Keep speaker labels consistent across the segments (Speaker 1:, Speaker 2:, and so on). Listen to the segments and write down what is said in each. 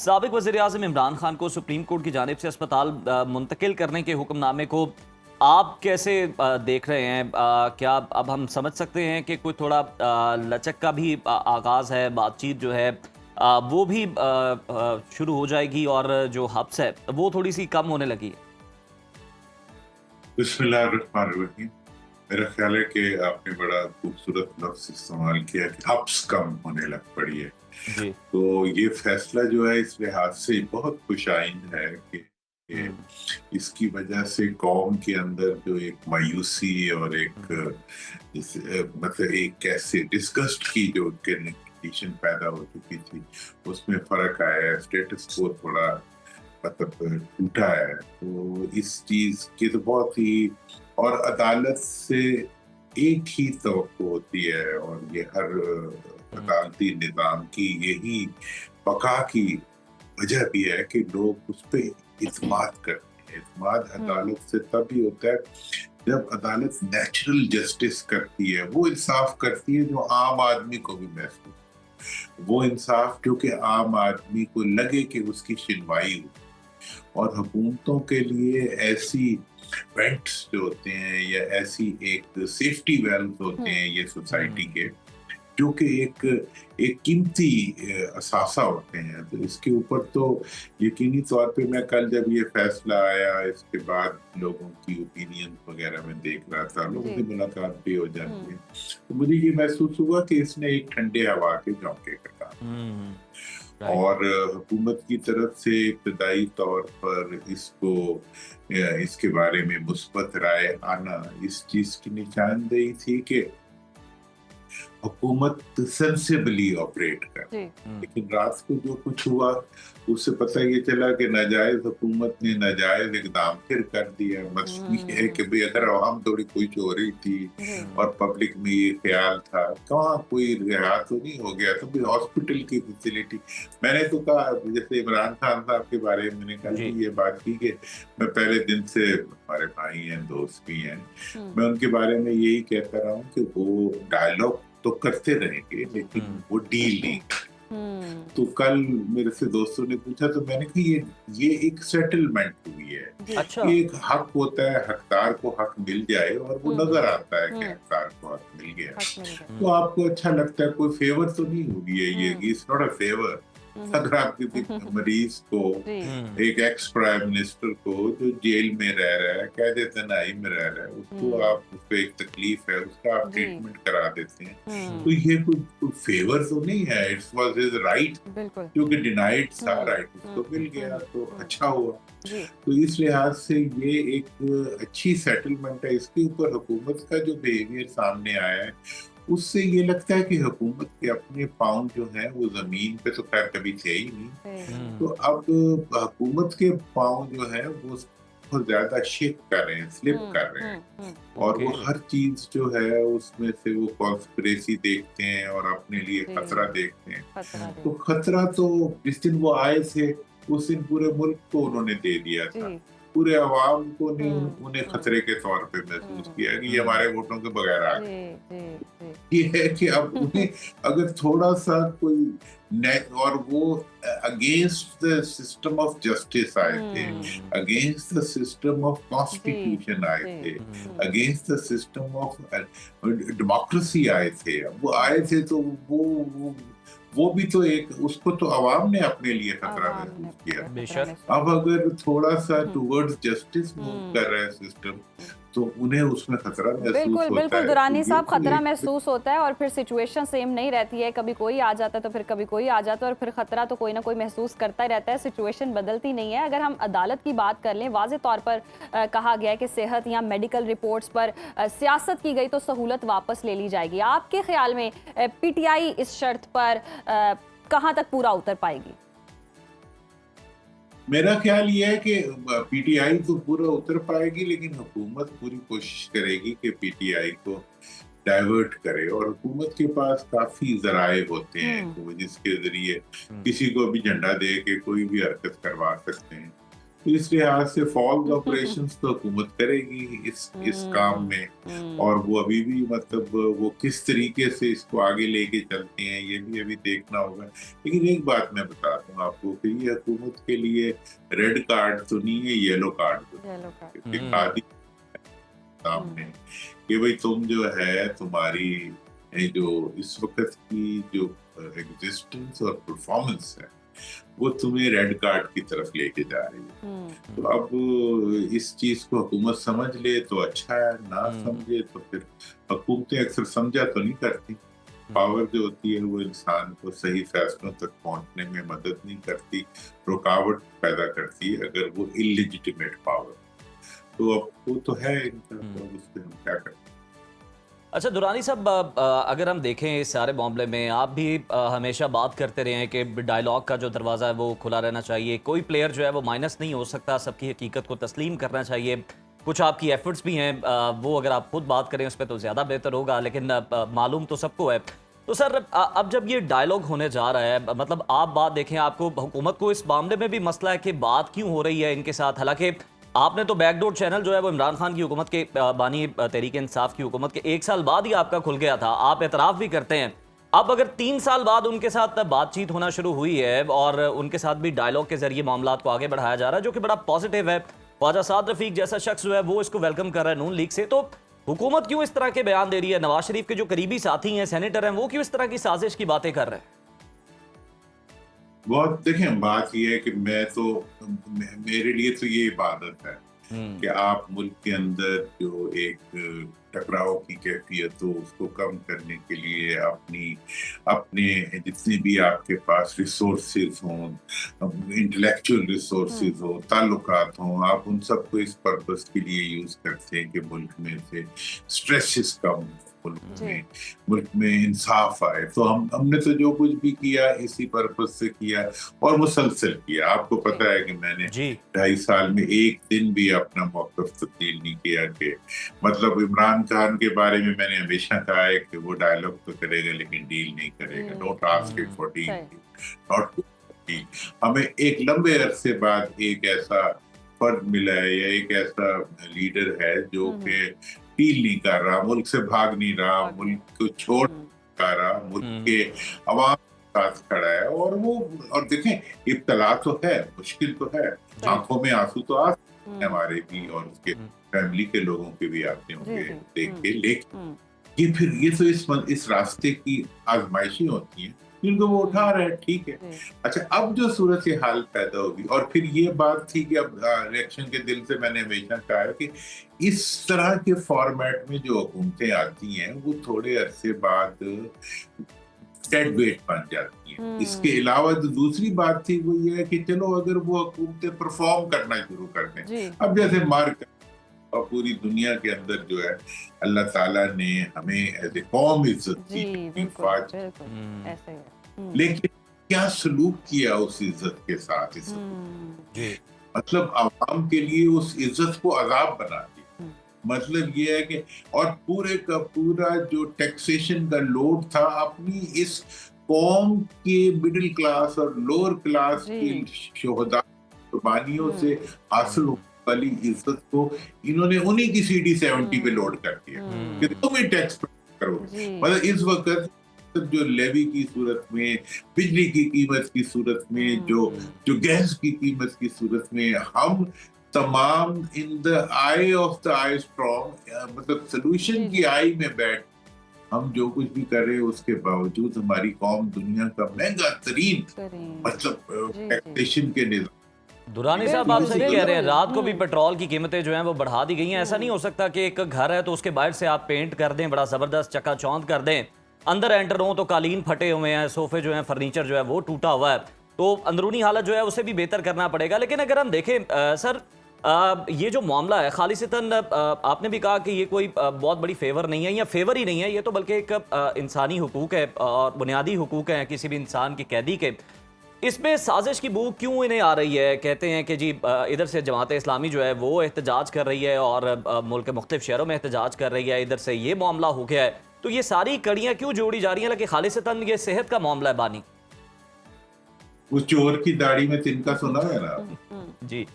Speaker 1: साबिक वज़ीर-ए-आज़म इमरान खान को सुप्रीम कोर्ट की जानिब से अस्पताल मुंतकिल करने के हुक्मनामे को आप कैसे देख रहे हैं? क्या अब हम समझ सकते हैं कि कोई थोड़ा लचक का भी आगाज़ है, बातचीत जो है वो भी शुरू हो जाएगी और जो हब्स है वो थोड़ी-सी कम होने लगी है?
Speaker 2: बिस्मिल्लाहिर्रहमानिर्रहीम। मेरा ख्याल है कि आपने बड़ा खूबसूरत लफ्ज़ इस्तेमाल किया कि हब्स कम होने लग पड़ी है।
Speaker 1: जी।
Speaker 2: तो ये फैसला जो है इस लिहाज से बहुत खुशाइंद है कि
Speaker 1: हुँ,
Speaker 2: इसकी वजह से कौम के अंदर जो एक मायूसी और एक
Speaker 1: हुँ,
Speaker 2: मतलब एक कैसे डिस्गस्ट की जो कंडीशन पैदा हो चुकी थी, उसमें फ़र्क आया है। स्टेटस को थोड़ा मतलब टूटा है। तो इस चीज़ की तो बहुत ही और अदालत से एक ही तवक्को होती है और ये हर
Speaker 1: हुँ,
Speaker 2: अदालती निज़ाम की यही बका की वजह भी है कि लोग उस पे इत्मीनान करते हैं। इत्मीनान
Speaker 3: हुँ,
Speaker 2: अदालत से तभी होता है जब अदालत नेचुरल जस्टिस करती है, वो इंसाफ करती है जो आम आदमी को भी महसूस हो। वो इंसाफ जो कि आम आदमी को लगे कि उसकी सुनवाई हो। और हुकूमतों के लिए ऐसी वेंट्स जो होते हैं या ऐसी एक सेफ्टी वेल्व होते
Speaker 3: हुँ,
Speaker 2: हैं ये सोसाइटी
Speaker 1: हुँ,
Speaker 2: के, जो कि एक एक कीमती असासा होते हैं। तो इसके ऊपर तो यकीनी तौर पे मैं कल जब ये फैसला आया इसके बाद लोगों की ओपिनियन वगैरह में देख रहा था, लोगों
Speaker 3: जी,
Speaker 2: की मुलाकात भी हो जाती
Speaker 3: हुँ,
Speaker 2: है, तो मुझे ये महसूस हुआ कि इसने एक ठंडे हवा के झोंके का काम
Speaker 1: हुँ, राइट।
Speaker 2: और हुकूमत की तरफ से इब्तदाई तौर पर इसको इसके बारे में मुस्बत राय आना इस चीज़ की निशानदेही थी कि हुकूमत सेंसिबली ऑपरेट कर।
Speaker 3: जी,
Speaker 1: हुँ,
Speaker 2: लेकिन रात को जो कुछ हुआ उससे पता ये चला कि नाजायज हुकूमत ने नाजायज इकदाम फिर कर दिया। मसला ये है कि
Speaker 3: हुँ,
Speaker 2: भाई अगर आवाम थोड़ी खुश हो रही थी
Speaker 3: जी,
Speaker 1: हुँ,
Speaker 2: और पब्लिक में ये ख्याल था, कहाँ कोई रिहा तो नहीं हो गया, तो भी हॉस्पिटल की फैसिलिटी। मैंने तो कहा जैसे इमरान खान साहब के बारे में मैंने कल
Speaker 1: जी,
Speaker 2: भी ये बात की कि मैं पहले दिन से हमारे भाई हैं, दोस्त भी हैं,
Speaker 3: हुँ,
Speaker 2: मैं उनके बारे में यही कहता रहा हूँ कि वो डायलॉग तो करते रहेंगे
Speaker 3: जी,
Speaker 2: लेकिन
Speaker 1: हुँ,
Speaker 2: वो डील नहीं।
Speaker 3: हुँ,
Speaker 2: तो कल मेरे से दोस्तों ने पूछा तो मैंने कहा ये एक सेटलमेंट हुई है।
Speaker 3: जी,
Speaker 1: अच्छा।
Speaker 2: ये एक हक होता है, हकदार को हक मिल जाए और वो
Speaker 3: हुँ,
Speaker 2: नजर आता है कि
Speaker 3: हुँ,
Speaker 2: हकदार को हक मिल गया।
Speaker 3: हक मिल गया।
Speaker 2: तो
Speaker 1: हुँ,
Speaker 2: आपको अच्छा लगता है, कोई फेवर तो नहीं होगी ये,
Speaker 3: हुँ,
Speaker 2: इट्स नॉट अ फेवर।
Speaker 3: हुँ,
Speaker 2: अगर आप किसी
Speaker 3: हुँ,
Speaker 2: मरीज को,
Speaker 3: जी,
Speaker 1: हुँ,
Speaker 2: एक एक्स प्राइम मिनिस्टर को जो जेल में रह रहा है, कैद तनाई में रह रहा है, उसको
Speaker 3: हुँ,
Speaker 2: आप, उसको एक तकलीफ है, उसका आप
Speaker 3: जी,
Speaker 2: ट्रीटमेंट करा देते हैं,
Speaker 3: हुँ,
Speaker 2: तो ये कोई फेवर तो नहीं है, इट्स वाज हिज राइट,
Speaker 3: बिल्कुल।
Speaker 2: क्योंकि डिनाइड था
Speaker 3: हुँ,
Speaker 2: राइट,
Speaker 3: हुँ,
Speaker 2: उसको मिल गया
Speaker 3: हुँ,
Speaker 2: तो
Speaker 3: हुँ,
Speaker 2: अच्छा हुआ।
Speaker 3: जी,
Speaker 2: तो इस लिहाज से ये एक अच्छी सेटलमेंट है। इसके ऊपर हुकूमत का जो बिहेवियर सामने आया है उससे ये लगता है कि हुकूमत के अपने पाँव जो हैं वो जमीन पे तो खैर कभी थे ही नहीं।
Speaker 3: सही बात।
Speaker 2: तो
Speaker 1: हुँ,
Speaker 2: अब हुकूमत के पाँव जो हैं वो बहुत ज्यादा शेक कर रहे हैं, स्लिप
Speaker 3: हुँ,
Speaker 2: कर रहे हैं
Speaker 3: हुँ, हुँ,
Speaker 2: और
Speaker 1: ओके।
Speaker 2: वो हर चीज जो है उसमें से वो कॉन्स्पिरेसी देखते हैं और अपने लिए
Speaker 3: जी,
Speaker 2: खतरा देखते हैं।
Speaker 3: खतरा
Speaker 2: तो
Speaker 3: देख
Speaker 2: खतरा तो जिस दिन वो आए थे उस दिन पूरे मुल्क को उन्होंने दे दिया था।
Speaker 3: जी,
Speaker 2: पूरे अवाम को ने
Speaker 3: हुँ,
Speaker 2: उन्हें
Speaker 3: हुँ,
Speaker 2: खतरे के तौर पे महसूस
Speaker 3: हुँ,
Speaker 2: किया कि ये
Speaker 1: हुँ,
Speaker 2: हमारे वोटों के बगैर आ गए।
Speaker 3: जी, जी, जी।
Speaker 2: ये है कि अब उन्हें अगर थोड़ा-सा कोई ने और वो against the system of justice आए थे,
Speaker 3: हुँ,
Speaker 1: हुँ,
Speaker 2: अगेंस्ट द सिस्टम ऑफ
Speaker 3: जी,
Speaker 2: कॉन्स्टिट्यूशन आए
Speaker 3: जी,
Speaker 2: थे,
Speaker 1: हुँ,
Speaker 3: हुँ,
Speaker 2: against the system of democracy आए थे। अब वो आए थे तो वो वो भी तो एक, उसको तो अवाम ने अपने लिए खतरा
Speaker 3: आवाम ने
Speaker 2: महसूस
Speaker 3: अपने
Speaker 2: किया।
Speaker 3: लिए खतरा
Speaker 1: बेशक।
Speaker 3: महसूस
Speaker 2: अब अगर थोड़ा-सा
Speaker 3: हुँ,
Speaker 2: टुवर्ड्स जस्टिस मूव
Speaker 3: हुँ,
Speaker 2: कर रहा है सिस्टम,
Speaker 3: हुँ।
Speaker 2: तो उन्हें उसमें खतरा महसूस
Speaker 3: बिल्कुल,
Speaker 2: होता
Speaker 3: बिल्कुल
Speaker 2: है। तो
Speaker 3: दुरानी
Speaker 2: ये
Speaker 3: साहब,
Speaker 2: तो
Speaker 3: खतरा
Speaker 2: एक
Speaker 3: महसूस होता है और फिर सिचुएशन सेम नहीं रहती है, कभी कोई आ जाता है तो फिर कभी कोई आ जाता है और फिर खतरा तो कोई ना कोई महसूस करता ही रहता है, सिचुएशन बदलती नहीं है। अगर हम अदालत की बात कर लें, वाज़ेह तौर पर कहा गया है कि सेहत या मेडिकल रिपोर्ट्स पर सियासत की गई तो सहूलत वापस ले ली जाएगी। आपके ख़्याल में पीटीआई इस शर्त पर कहाँ तक पूरा उतर पाएगी?
Speaker 2: मेरा ख्याल ये है कि पीटीआई तो पूरा उतर पाएगी लेकिन हुकूमत पूरी कोशिश करेगी कि पीटीआई को डाइवर्ट करे और हुकूमत के पास काफी जराए होते हैं
Speaker 3: हुँ,
Speaker 2: तो जिसके जरिए
Speaker 1: हुँ,
Speaker 2: किसी को भी झंडा दे के कोई भी हरकत करवा सकते हैं। इस लिहाज से फॉल्स ऑपरेशंस तो हुकूमत करेगी इस काम में, और वो अभी भी मतलब वो किस तरीके से इसको आगे लेके चलते हैं ये भी अभी देखना होगा। लेकिन एक बात मैं बता दूं आपको कि ये हुकूमत के लिए रेड कार्ड तो नहीं है, येलो कार्ड तो दिखा दी सामने कि भाई तुम जो है तुम्हारी ये जो इस वक्त की जो एग्जिस्टेंस और परफॉर्मेंस है वो तुम्हें रेड कार्ड की तरफ लेके जा रही है। तो अब इस चीज को हुकूमत समझ ले तो अच्छा है, ना समझे तो फिर हुकूमतें अक्सर समझा तो नहीं करती। पावर जो होती है वो इंसान को सही फैसलों तक पहुंचने में मदद नहीं करती, रुकावट पैदा करती है अगर वो इलिजिटिमेट पावर। तो अब वो तो है इनका, तो उससे हम क्या करते हैं।
Speaker 1: अच्छा दुरानी साहब, अगर हम देखें इस सारे मामले में आप भी हमेशा बात करते रहे हैं कि डायलॉग का जो दरवाज़ा है वो खुला रहना चाहिए, कोई प्लेयर जो है वो माइनस नहीं हो सकता, सबकी हकीकत को तस्लीम करना चाहिए। कुछ आपकी एफर्ट्स भी हैं, वो अगर आप खुद बात करें उस पर तो ज़्यादा बेहतर होगा, लेकिन मालूम तो सबको है। तो सर अब जब ये डायलॉग होने जा रहा है, मतलब आप बात देखें, आपको हुकूमत को इस मामले में भी मसला है कि बात क्यों हो रही है इनके साथ, हालांकि आपने तो बैकडोर चैनल जो है वो इमरान खान की हुकूमत के बानी तहरीक इंसाफ की हुकूमत के 1 साल बाद ही आपका खुल गया था, आप एतराफ़ भी करते हैं। अब अगर 3 साल बाद उनके साथ बातचीत होना शुरू हुई है और उनके साथ भी डायलॉग के जरिए मामला को आगे बढ़ाया जा रहा है, जो कि बड़ा पॉजिटिव है, ख्वाजा साद रफीक जैसा शख्स जो है वो इसको वेलकम कर रहा है नून लीग से, तो हुकूमत क्यों इस तरह के बयान दे रही है? नवाज शरीफ के जो करीबी साथी हैं, सेनेटर हैं, वो क्यों इस तरह की साजिश की बातें कर रहे हैं?
Speaker 2: बहुत देखें, बात यह है कि मेरे लिए तो ये इबादत है कि आप मुल्क के अंदर जो एक टकराव की कैफियत हो उसको कम करने के लिए अपने जितने भी आपके पास रिसोर्सेज हों, इंटेलेक्चुअल रिसोर्सेज हो, ताल्लुकात हों, आप उन सबको इस पर्पस के लिए यूज करते हैं कि मुल्क में से स्ट्रेसेस कम, मुल्क में इंसाफ आए। तो हमने तो जो कुछ भी किया इसी पर्पस से किया और मुसलसल किया। आपको पता है कि मैंने 2.5 साल में एक दिन भी अपना मौक़िफ़ तब्दील नहीं किया कि मतलब इमरान खान के बारे में मैंने हमेशा कहा है कि वो डायलॉग तो करेगा लेकिन डील नहीं करेगा। Not ask for deal, not deal. हमें एक लंबे अरसे बाद एक ऐसा फर्द मिला है या एक ऐसा लीडर है जो कि डील नहीं कर रहा, मुल्क से भाग नहीं रहा, मुल्क को छोड़ कर रहा, मुल्क के अवाम के साथ खड़ा है। और देखें, इब्तला तो है, मुश्किल तो है, आंखों में आंसू तो आ सकते हैं हमारे भी और उसके फैमिली के लोगों के भी आते होंगे देख के, लेकिन ये तो इस रास्ते की आजमाइशी होती है जिनको वो उठा रहे हैं, ठीक है। अच्छा, अब जो सूरत हाल पैदा होगी, और फिर ये बात थी कि अब इलेक्शन के दिन से मैंने हमेशा कहा है कि इस तरह के फॉर्मेट में जो हुकूमतें आती हैं वो थोड़े अरसे बाद डेड वेट बन जाती हैं। इसके अलावा जो दूसरी बात थी वो ये है कि चलो अगर वो हुकूमतें परफॉर्म करना शुरू कर दें, अब जैसे मार्क और पूरी दुनिया के अंदर जो है अल्लाह ताला ने हमें एज ए कौम इज्जत दी, लेकिन क्या सलूक किया उस इज्जत के साथ, इस मतलब आवाम के लिए उस इज्जत को अजाब बना दिया। मतलब ये है कि और पूरे का पूरा जो टैक्सेशन का लोड था अपनी इस कौम के मिडिल क्लास और लोअर क्लास के शोहदा कुर्बानियों से हासिल वाली इज्जत को इन्होंने उन्हीं की CD 70 पे लोड कर दिया कि तुम ही टैक्स करो। मतलब इस वक्त जो लेवी की सूरत में, बिजली की कीमत की सूरत में, जो गैस की कीमत की सूरत में, हम तमाम in the I of the I strong, मतलब सोल्यूशन की आई में बैठ हम जो कुछ भी कर रहे हैं उसके बावजूद हमारी कौम दुनिया का महंगा तरीन मतलब टैक्सेशन के निज़ाम।
Speaker 1: दुरानी साहब, आप सही कह रहे हैं, रात को भी पेट्रोल की कीमतें जो हैं वो बढ़ा दी गई हैं। ऐसा नहीं हो सकता कि एक घर है तो उसके बाहर से आप पेंट कर दें, बड़ा ज़बरदस्त चकाचौंध कर दें, अंदर एंटर हो तो कालीन फटे हुए हैं, सोफे जो हैं, फर्नीचर जो है वो टूटा हुआ है, तो अंदरूनी हालत जो है उसे भी बेहतर करना पड़ेगा। लेकिन अगर हम देखें सर, ये जो मामला है खालिसतन, आपने भी कहा कि ये कोई बहुत बड़ी फेवर नहीं है या फेवर ही नहीं है, ये तो बल्कि एक इंसानी हुकूक है और बुनियादी हुकूक हैं किसी भी इंसान के, कैदी के। इसमें साजिश की बू क्यों इन्हें आ रही है? कहते हैं कि जी इधर से जमात इस्लामी जो है वो एहतजाज कर रही है और मुल्क के मुख्तलिफ शहरों में एहतजाज कर रही है, इधर से ये मामला हो गया है, तो ये सारी कड़ियाँ क्यों जोड़ी जा रही हैं? लेकिन खालिसतन ये सेहत का मामला है बानी।
Speaker 2: वो चोर की दाढ़ी में तिनका सुना है ना
Speaker 1: जी,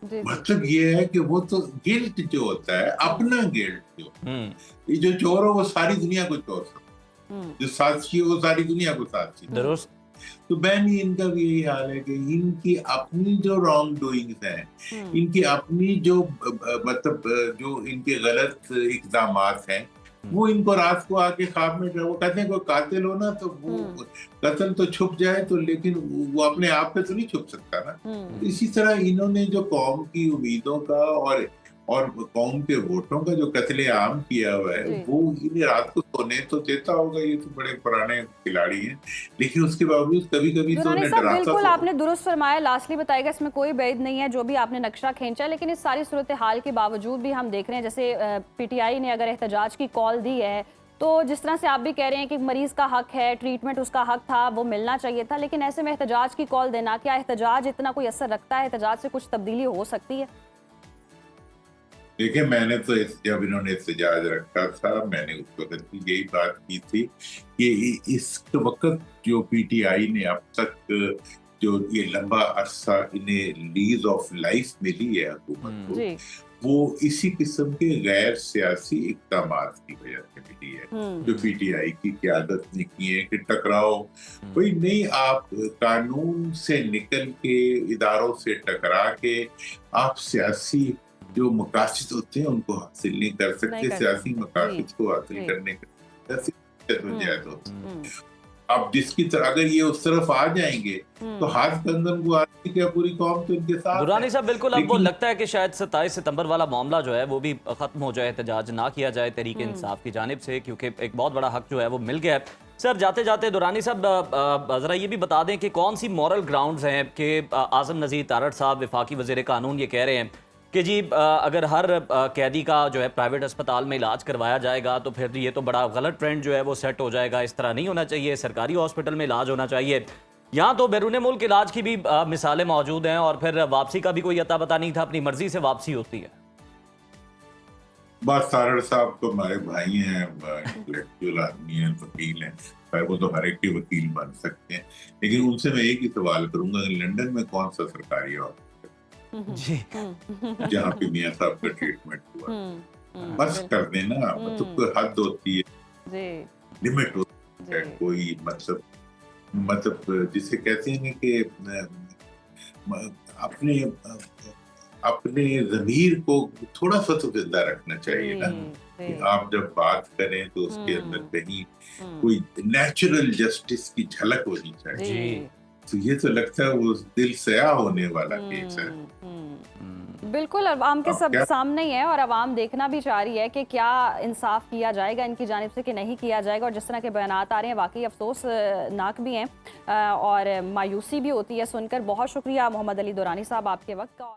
Speaker 3: जी।
Speaker 2: मतलब ये है कि वो तो गिल्ट जो होता है, अपना गिल्ट जो, ये जो चोर हो वो सारी दुनिया को चोर समझता है, जो साक्षी हो वो सारी दुनिया को साक्षी।
Speaker 1: दुरुस्त।
Speaker 2: तो बहन इनका भी यही हाल है कि इनकी अपनी जो रॉन्ग डूइंग्स हैं, इनकी अपनी जो मतलब जो इनके गलत इक़दामात हैं, वो इनको रात को आके ख्वाब में वो कहते हैं कोई कातिल हो ना तो वो कत्ल तो छुप जाए तो, लेकिन वो अपने आप पे तो नहीं छुप सकता ना। तो इसी तरह इन्होंने जो कौम की उम्मीदों का और कौम के वोटों का जो कत्लेआम किया हुआ है, वो इन्हें रात को सोने तो देता होगा। ये तो बड़े पुराने खिलाड़ी हैं, लेकिन उसके बावजूद कभी कभी तो
Speaker 3: दुरानी
Speaker 2: उन्हें
Speaker 3: साहब,
Speaker 2: डराता
Speaker 3: बिल्कुल
Speaker 2: तो
Speaker 3: आपने दुरुस्त फरमाया, लास्टली बताएगा, इसमें कोई बैद नहीं है जो भी आपने नक्शा खींचा, लेकिन इस सारी सूरत हाल के बावजूद भी हम देख रहे हैं जैसे पीटीआई ने अगर एहतजाज की कॉल दी है, तो जिस तरह से आप भी कह रहे हैं कि मरीज का हक है, ट्रीटमेंट उसका हक था, वो मिलना चाहिए था, लेकिन ऐसे में एहतजाज की कॉल देना, क्या एहतजाज इतना कोई असर रखता है? एहतजाज से कुछ तब्दीली हो सकती है?
Speaker 2: देखिए, मैंने तो जब इन्होंने एहतजाज रखा था, मैंने उस वक्त भी यही बात की थी कि इस वक्त जो पीटीआई ने अब तक जो ये लंबा अरसा इन्हें लीज ऑफ लाइफ मिली है हुकूमत को, वो इसी किस्म के गैर सियासी इक़दामात की वजह से मिली है जो पीटीआई की क़यादत ने किए कि टकराओ भाई नहीं, आप कानून से निकल के, इदारों से टकरा के आप सियासी जो मकासद होते हैं उनको हासिल नहीं कर सकते। सियासी मकासद को हासिल करने का जद्दोजहद होती है। अब जिसकी तरह अगर ये उस तरफ आ जाएंगे तो हाथ कंगन को आदमी क्या पूरी कौम तो इनके साथ
Speaker 1: दुरानी साहब, बिल्कुल अब वो लगता है कि शायद 27 सितंबर वाला मामला जो है वो भी खत्म हो जाए, एहतजाज ना किया जाए तहरीक इंसाफ की जानिब से, क्योंकि एक बहुत बड़ा हक जो है वो मिल गया है। सर, जाते जाते दुरानी साहब ज़रा ये भी बता दें कि कौन सी मॉरल ग्राउंड्स हैं कि आज़म नज़ीर तारड़ साहब वफाकी वज़ीर कानून ये कह रहे हैं कि जी अगर हर कैदी का जो है प्राइवेट अस्पताल में इलाज करवाया जाएगा तो फिर ये तो बड़ा गलत ट्रेंड जो है वो सेट हो जाएगा, इस तरह नहीं होना चाहिए, सरकारी हॉस्पिटल में इलाज होना चाहिए। यहाँ तो बैरून मुल्क इलाज की भी मिसालें मौजूद हैं, और फिर वापसी का भी कोई अता पता नहीं था, अपनी मर्जी से वापसी होती है।
Speaker 2: बस तारड़ साहब तो हमारे भाई हैं, इंटेलेक्चुअल आदमी हैं, वकील हैं, वो तो हर एक के वकील बन सकते हैं, लेकिन उनसे मैं एक ही सवाल करूंगा, लंदन में कौन सा सरकारी हॉस्पिटल
Speaker 1: जी
Speaker 2: जहाँ पे मियां साहब का ट्रीटमेंट हुआ? बस कर देना, मतलब कोई हद होती है, लिमिट होती है, कोई मतलब जिसे कहते हैं कि अपने अपने ज़मीर को थोड़ा सा तो जिंदा रखना चाहिए ना, कि आप जब बात करें तो उसके अंदर कहीं कोई नेचुरल जस्टिस की झलक होनी चाहिए। तो ये तो लगता है वो दिल सया होने वाला केस है।
Speaker 3: बिल्कुल, अवाम के सब सामने ही है और अवाम देखना भी चाह रही है कि क्या इंसाफ किया जाएगा इनकी जानिब से कि नहीं किया जाएगा। और जिस तरह के बयानात आ रहे हैं वाकई अफसोसनाक भी हैं और मायूसी भी होती है सुनकर। बहुत शुक्रिया मोहम्मद अली दुरानी साहब आपके वक्त का।